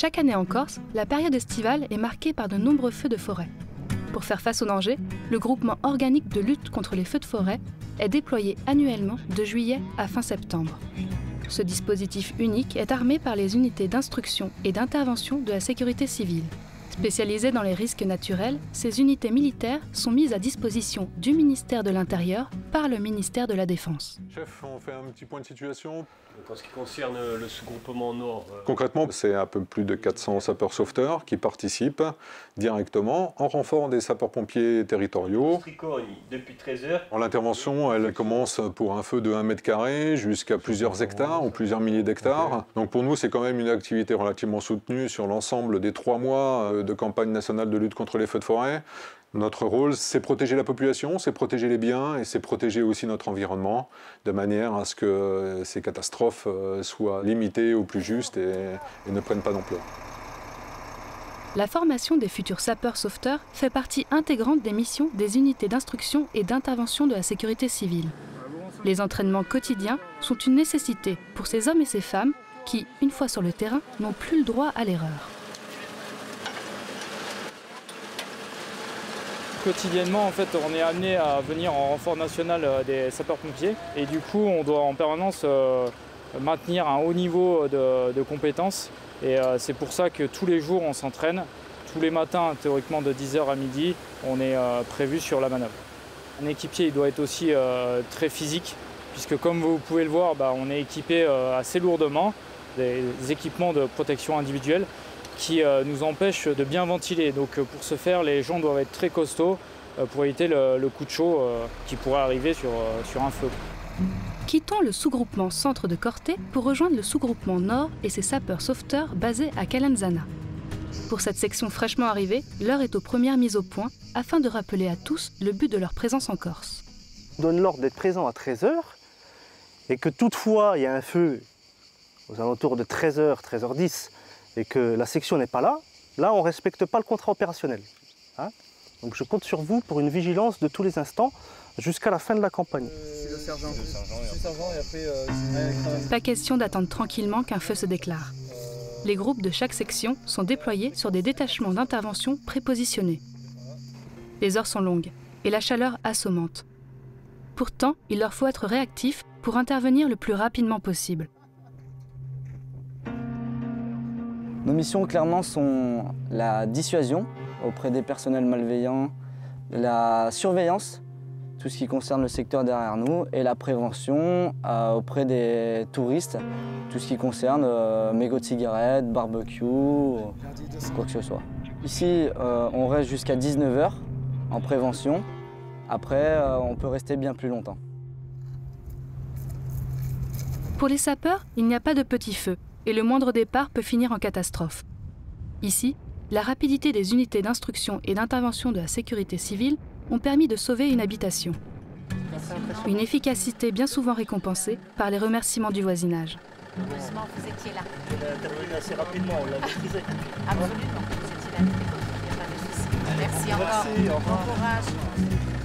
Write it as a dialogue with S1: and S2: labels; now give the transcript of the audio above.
S1: Chaque année en Corse, la période estivale est marquée par de nombreux feux de forêt. Pour faire face au danger, le groupement organique de lutte contre les feux de forêt est déployé annuellement de juillet à fin septembre. Ce dispositif unique est armé par les unités d'instruction et d'intervention de la sécurité civile. Spécialisées dans les risques naturels, ces unités militaires sont mises à disposition du ministère de l'Intérieur par le ministère de la Défense.
S2: Chef, on fait un petit point de situation.
S3: Donc en ce qui concerne le sous-groupement Nord...
S2: Concrètement, c'est un peu plus de 400 sapeurs-sauveteurs qui participent directement en renfort des sapeurs-pompiers territoriaux.
S3: Tricogne depuis 13 heures.
S2: L'intervention, elle commence pour un feu de 1 mètre carré jusqu'à plusieurs hectares ou plusieurs milliers d'hectares. Donc pour nous, c'est quand même une activité relativement soutenue sur l'ensemble des 3 mois de campagne nationale de lutte contre les feux de forêt. Notre rôle, c'est protéger la population, c'est protéger les biens et c'est protéger aussi notre environnement de manière à ce que ces catastrophes soient limitées au plus juste et ne prennent pas d'ampleur.
S1: La formation des futurs sapeurs-sauveteurs fait partie intégrante des missions des unités d'instruction et d'intervention de la sécurité civile. Les entraînements quotidiens sont une nécessité pour ces hommes et ces femmes qui, une fois sur le terrain, n'ont plus le droit à l'erreur.
S4: Quotidiennement, en fait, on est amené à venir en renfort national des sapeurs-pompiers et du coup, on doit en permanence maintenir un haut niveau de compétences et c'est pour ça que tous les jours, on s'entraîne. Tous les matins, théoriquement de 10h à midi, on est prévu sur la manœuvre. Un équipier, il doit être aussi très physique puisque comme vous pouvez le voir, on est équipé assez lourdement, des équipements de protection individuelle qui nous empêche de bien ventiler. Donc pour ce faire, les gens doivent être très costauds pour éviter le coup de chaud qui pourrait arriver sur un feu.
S1: Quittons le sous-groupement centre de Corté pour rejoindre le sous-groupement Nord et ses sapeurs-sauveteurs basés à Calanzana. Pour cette section fraîchement arrivée, l'heure est aux premières mises au point afin de rappeler à tous le but de leur présence en Corse.
S5: On donne l'ordre d'être présent à 13h et que toutefois il y a un feu aux alentours de 13h, 13h10 et que la section n'est pas là, là on ne respecte pas le contrat opérationnel. Hein? Donc je compte sur vous pour une vigilance de tous les instants jusqu'à la fin de la campagne.
S6: C'est le sergent. Et après,
S1: Pas question d'attendre tranquillement qu'un feu se déclare. Les groupes de chaque section sont déployés sur des détachements d'intervention prépositionnés. Les heures sont longues et la chaleur assommante. Pourtant, il leur faut être réactifs pour intervenir le plus rapidement possible.
S7: Nos missions, clairement, sont la dissuasion auprès des personnels malveillants, la surveillance, tout ce qui concerne le secteur derrière nous, et la prévention auprès des touristes, tout ce qui concerne mégots de cigarettes, barbecue, quoi que ce soit. Ici, on reste jusqu'à 19h en prévention. Après, on peut rester bien plus longtemps.
S1: Pour les sapeurs, il n'y a pas de petit feu. Et le moindre départ peut finir en catastrophe. Ici, la rapidité des unités d'instruction et d'intervention de la sécurité civile ont permis de sauver une habitation. Une efficacité bien souvent récompensée par les remerciements du voisinage.
S8: Heureusement, vous étiez là.
S5: On a intervenu assez rapidement, on l'a maîtrisé.
S8: Absolument, vous étiez là. Il n'y a pas de souci. Merci encore.
S5: Merci, au revoir.
S8: Bon courage.